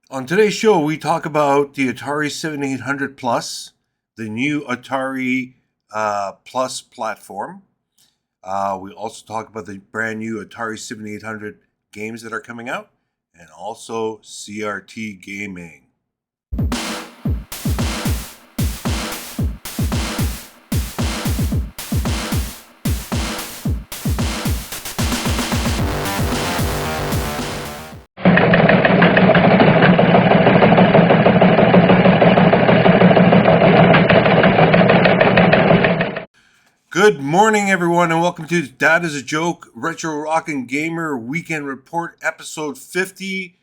On today's show, we talk about the Atari 7800 Plus, the new Atari Plus platform. We also talk about the brand new Atari 7800 games that are coming out, and also CRT gaming. Good morning, everyone, and welcome to Dadisajoke Retro Rockin' Gamer Weekend Report, episode 50.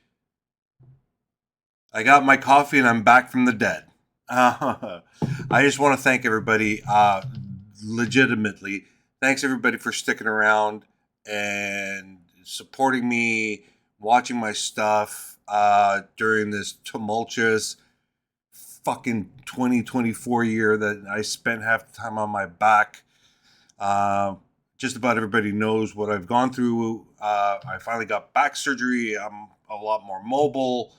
I got my coffee and I'm back from the dead. I just want to thank everybody, legitimately. Thanks, everybody, for sticking around and supporting me, watching my stuff during this tumultuous fucking 2024 year that I spent half the time on my back. Just about everybody knows what I've gone through. I finally got back surgery. I'm a lot more mobile.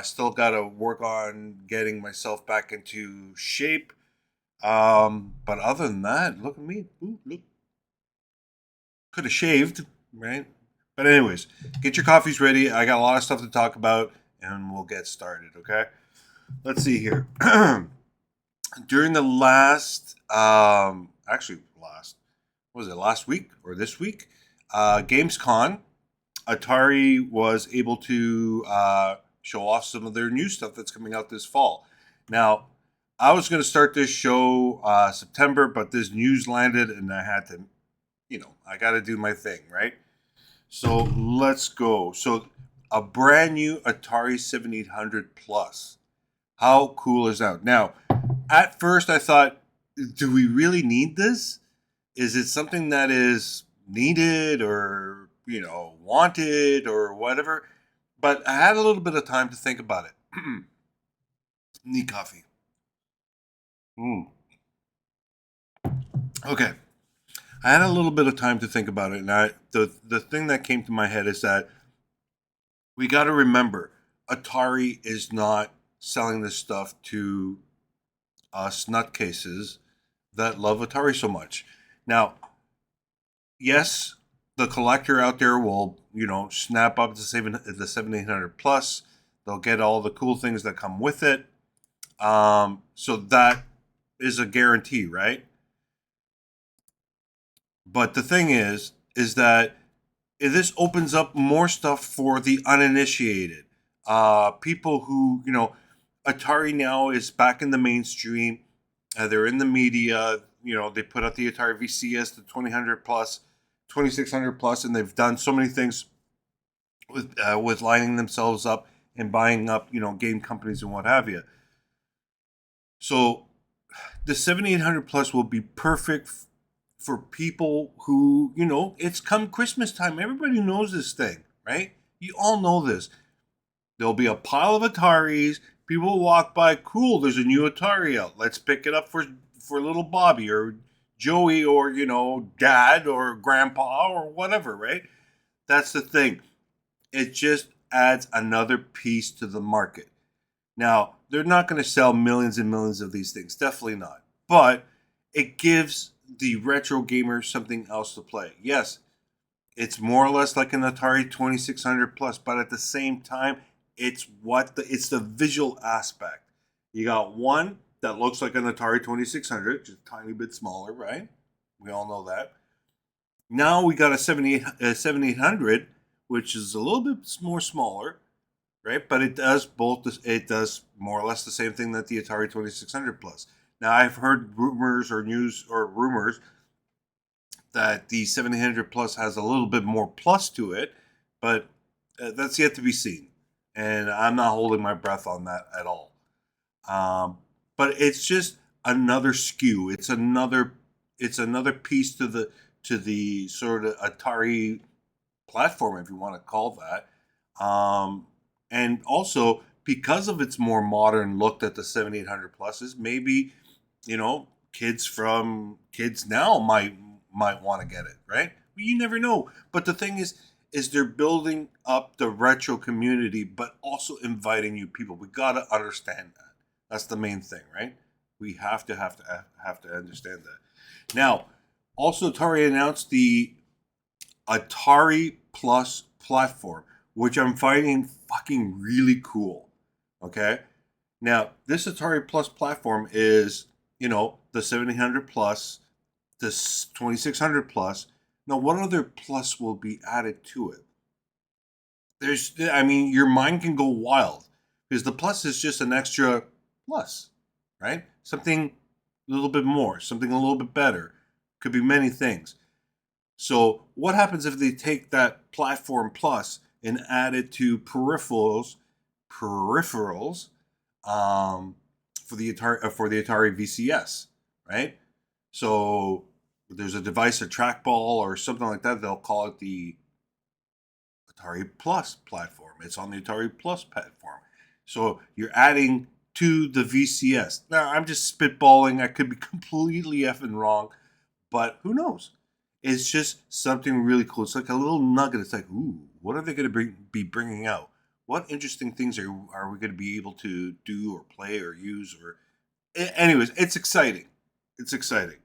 Still got to work on getting myself back into shape. But other than that, look at me. Ooh, look. Could have shaved, right? But anyways, get your coffees ready. I got a lot of stuff to talk about, and we'll get started, okay? Let's see here. During the last week or this week? GamesCon, Atari was able to show off some of their new stuff that's coming out this fall. Now, I was going to start this show September, but this news landed and I had to, I got to do my thing, right? So let's go. So, a brand new Atari 7800 Plus. How cool is that? Now, at first I thought, do we really need this? Is it something that is needed or, wanted or whatever? But I had a little bit of time to think about it. Need coffee. Mm. Okay. I had a little bit of time to think about it, and the thing that came to my head is that we got to remember Atari is not selling this stuff to us nutcases that love Atari so much. Now, yes, the collector out there will, snap up the 7800 plus. They'll get all the cool things that come with it. So that is a guarantee, right? But the thing is that this opens up more stuff for the uninitiated. People who, Atari now is back in the mainstream. They're in the media. They put out the Atari VCS, the 2000 plus, 2600 plus, and they've done so many things with lining themselves up and buying up, game companies and what have you. So the 7800 plus will be perfect for people who, it's come Christmas time. Everybody knows this thing, right? You all know this. There'll be a pile of Ataris. People will walk by. Cool, there's a new Atari out. Let's pick it up for little Bobby or Joey or, dad or grandpa or whatever, right? That's the thing. It just adds another piece to the market. Now, they're not going to sell millions and millions of these things. Definitely not. But it gives the retro gamer something else to play. Yes, it's more or less like an Atari 2600 plus, but at the same time, it's the visual aspect. You got one that looks like an Atari 2600, just a tiny bit smaller, right? We all know that. Now we got a 7800, which is a little bit more smaller, right? But it does it does more or less the same thing that the Atari 2600 plus. Now I've heard rumors that the 7800 plus has a little bit more plus to it, but that's yet to be seen, and I'm not holding my breath on that at all. But it's just another SKU. It's another piece to the sort of Atari platform, if you want to call that. And also because of its more modern look that the 7800 plus is, maybe kids now might want to get it, right? You never know. But the thing is is they're building up the retro community, but also inviting new people. We gotta understand that. That's the main thing, right? We have to understand that. Now, also Atari announced the Atari Plus platform, which I'm finding fucking really cool. Okay, now this Atari Plus platform is, the 1700 plus, this 2600 plus. Now, what other plus will be added to it? I mean, your mind can go wild because the plus is just an extra plus, right? Something a little bit more, something a little bit better. Could be many things. So, what happens if they take that platform plus and add it to peripherals, um, for the Atari VCS, right? So, there's a device, a trackball, or something like that. They'll call it the Atari Plus platform. It's on the Atari Plus platform. So you're adding to the VCS. Now, I'm just spitballing. I could be completely effing wrong, but who knows? It's just something really cool. It's like a little nugget. It's like, ooh, what are they going to be bringing out? What interesting things are we going to be able to do or play or use? Anyways, it's exciting. It's exciting.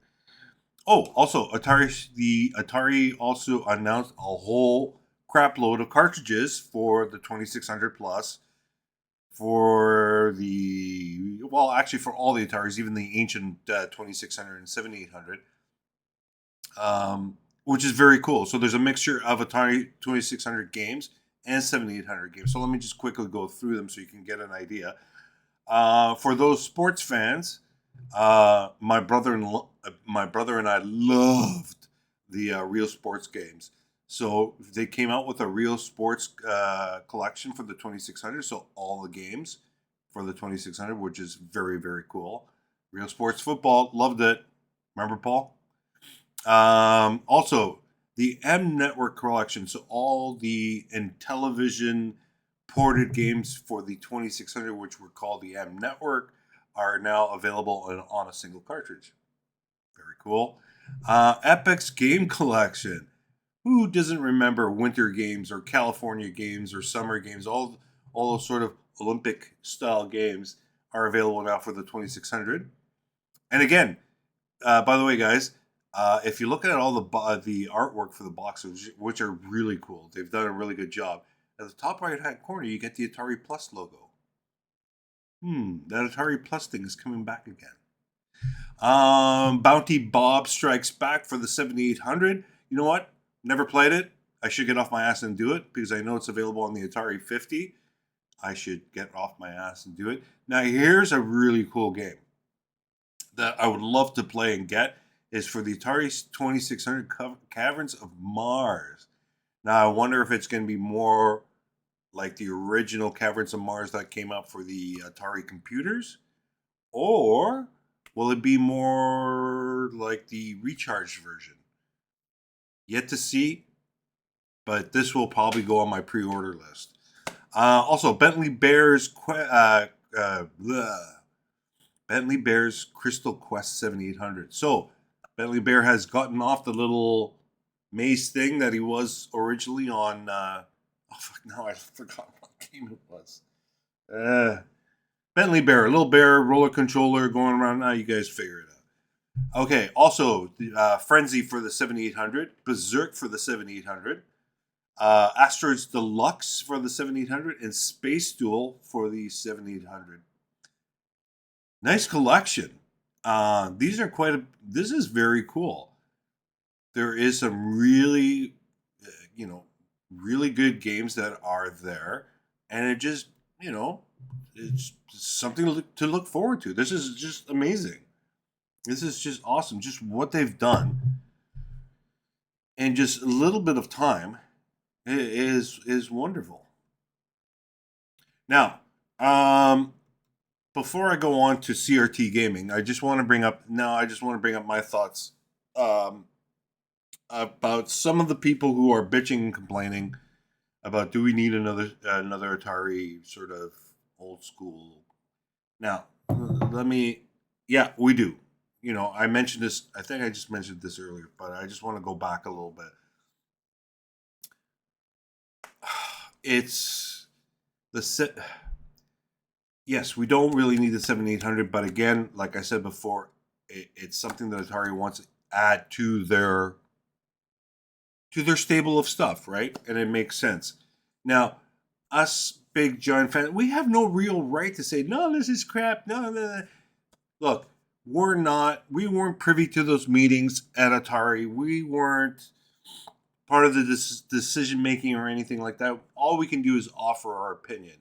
Oh, also, Atari also announced a whole crap load of cartridges for the 2600 plus, actually for all the Ataris, even the ancient 2600 and 7800, which is very cool. So there's a mixture of Atari 2600 games and 7800 games. So let me just quickly go through them so you can get an idea. For those sports fans, my brother and I loved the real sports games. So they came out with a real sports collection for the 2600. So all the games for the 2600, which is very, very cool. Real sports football, loved it. Remember, Paul? Also, the M Network collection. So all the television ported games for the 2600, which were called the M Network, are now available on a single cartridge. Very cool. Epic's game collection. Who doesn't remember winter games or California games or summer games? All those sort of Olympic style games are available now for the 2600. And again, by the way, guys, if you look at all the artwork for the boxes, which are really cool, they've done a really good job. At the top right hand corner, you get the Atari Plus logo. That Atari Plus thing is coming back again. Bounty Bob Strikes Back for the 7800. You know what? Never played it. I should get off my ass and do it because I know it's available on the Atari 50. I should get off my ass and do it. Now, here's a really cool game that I would love to play and get is for the Atari 2600 Caverns of Mars. Now, I wonder if it's going to be more like the original Caverns of Mars that came out for the Atari computers, or will it be more like the recharged version? Yet to see, but this will probably go on my pre-order list. Also, Bentley Bear's Crystal Quest 7800. So, Bentley Bear has gotten off the little maze thing that he was originally on. Now I forgot what game it was. Bentley Bear, a little bear roller controller going around. Now you guys figure it out. Okay, also Frenzy for the 7800, Berserk for the 7800, Asteroids Deluxe for the 7800, and Space Duel for the 7800. Nice collection. This is very cool. There is some really, really good games that are there, and it just, it's something to look forward to. This is just amazing. This is just awesome. Just what they've done in just a little bit of time is wonderful. Now, before I go on to CRT gaming, I just want to bring up my thoughts about some of the people who are bitching and complaining about do we need another Atari sort of old school. Now, yeah, we do. I mentioned this. I think I just mentioned this earlier, but I just want to go back a little bit. it's the set. Yes, we don't really need the 7800, but again, like I said before, it's something that Atari wants to add to their stable of stuff, right? And it makes sense. Now, us big giant fans, we have no real right to say no, this is crap. No, no, no. Look, we weren't privy to those meetings at Atari. We weren't part of the decision making or anything like that. All we can do is offer our opinion.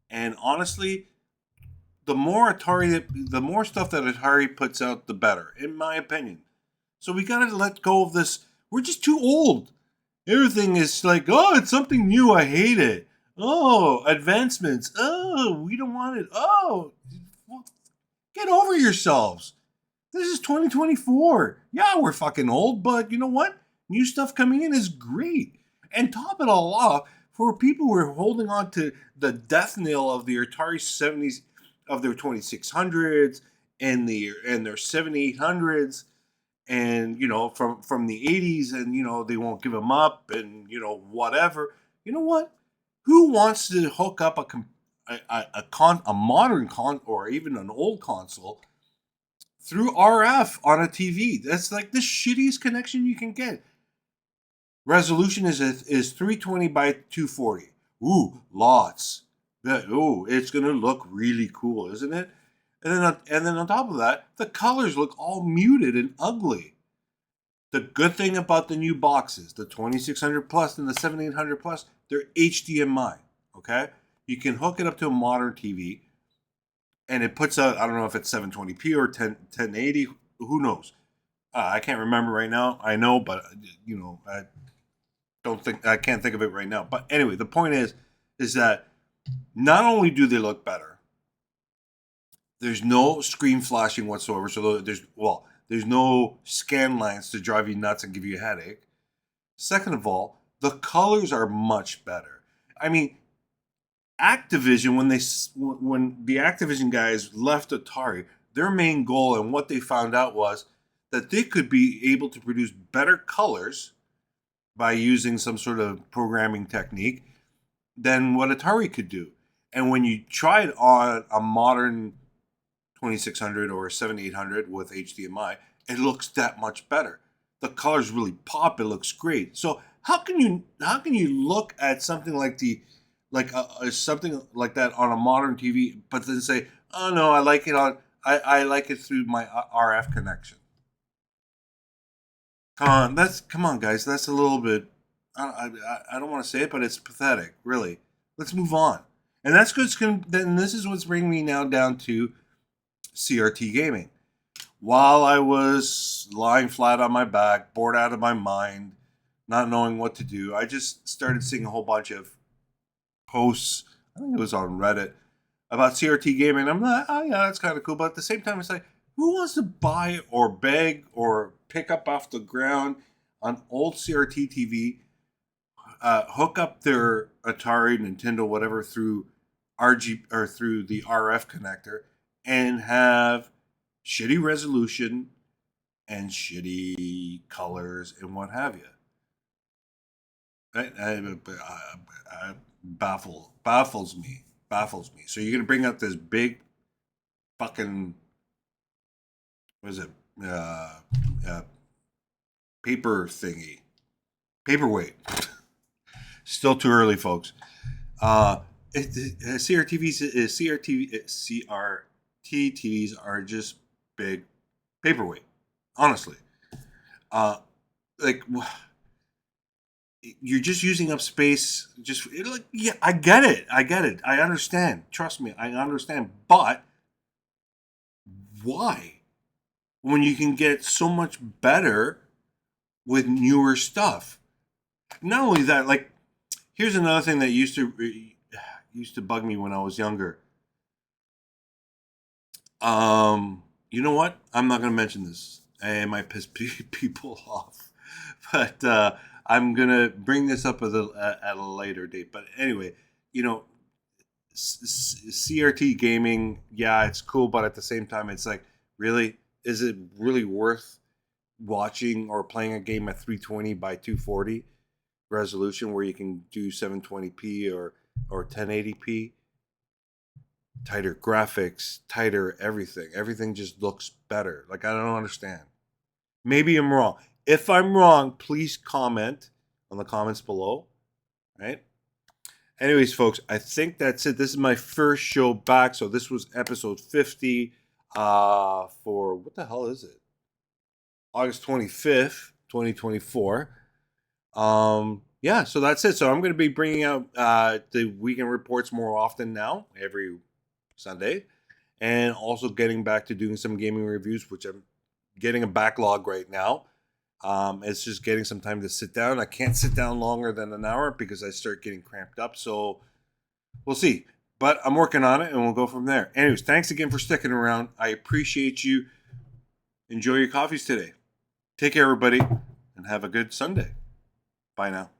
And honestly, the more stuff that Atari puts out, the better, in my opinion. So we gotta let go of this. We're just too old. Everything is like, oh, it's something new. I hate it. Oh, advancements. Oh, we don't want it. Oh, get over yourselves. This is 2024. Yeah, we're fucking old, but you know what? New stuff coming in is great. And top it all off, for people who are holding on to the death knell of the Atari 70s, of their 2600s and their 7800s, and from the 80s, and they won't give them up, and whatever. You know what? Who wants to hook up a modern or even an old console through RF on a TV? That's like the shittiest connection you can get. Resolution is 320 by 240. Ooh, lots. It's gonna look really cool, isn't it? And then on top of that, the colors look all muted and ugly. The good thing about the new boxes, the 2600 plus and the 7800 plus, they're HDMI. Okay, you can hook it up to a modern TV, and it puts out, I don't know if it's 720p or 1080. Who knows? I can't remember right now. I know, but I can't think of it right now. But anyway, the point is that not only do they look better, there's no screen flashing whatsoever. So there's no scan lines to drive you nuts and give you a headache. Second of all, the colors are much better. I mean, Activision, when the Activision guys left Atari, their main goal and what they found out was that they could be able to produce better colors by using some sort of programming technique than what Atari could do. And when you try it on a modern 2600 or 7800 with HDMI, it looks that much better. The colors really pop. It looks great. So how can you look at something like something like that on a modern TV, but then say, oh no, I like it through my RF connection? Come on, guys. That's a little bit. I don't want to say it, but it's pathetic. Really. Let's move on. And that's good. Then this is what's bringing me now down to CRT gaming. While I was lying flat on my back, bored out of my mind, not knowing what to do, I just started seeing a whole bunch of posts. I think it was on Reddit about CRT gaming. I'm like, oh yeah, that's kind of cool. But at the same time, it's like, who wants to buy or beg or pick up off the ground an old CRT TV, hook up their Atari, Nintendo, whatever through or through the RF connector, and have shitty resolution and shitty colors and what have you? Baffles me. So you're gonna bring up this big fucking, what is it? Uh, Paper thingy, paperweight. Still too early, folks. CRT TVs are just big paperweight. Honestly, like you're just using up space. Yeah, I get it. I understand. Trust me, I understand. But why? When you can get so much better with newer stuff. Not only that, like, here's another thing that used to bug me when I was younger. You know what? I'm not going to mention this. I might piss people off, but I'm going to bring this up at a later date. But anyway, CRT gaming, yeah, it's cool, but at the same time, it's like, really, is it really worth watching or playing a game at 320 by 240? resolution where you can do 720p or 1080p. Tighter graphics, tighter everything. Everything just looks better. Like, I don't understand. Maybe I'm wrong. If I'm wrong, please comment on the comments below. Right? Anyways, folks, I think that's it. This is my first show back. So this was episode 50 for, what the hell is it? August 25th, 2024. Yeah, so that's it. So I'm going to be bringing out the weekend reports more often now, every Sunday, and also getting back to doing some gaming reviews, which I'm getting a backlog right now. It's just getting some time to sit down. I can't sit down longer than an hour because I start getting cramped up. So we'll see. But I'm working on it, and we'll go from there. Anyways, thanks again for sticking around. I appreciate you. Enjoy your coffees today. Take care, everybody, and have a good Sunday. Bye now.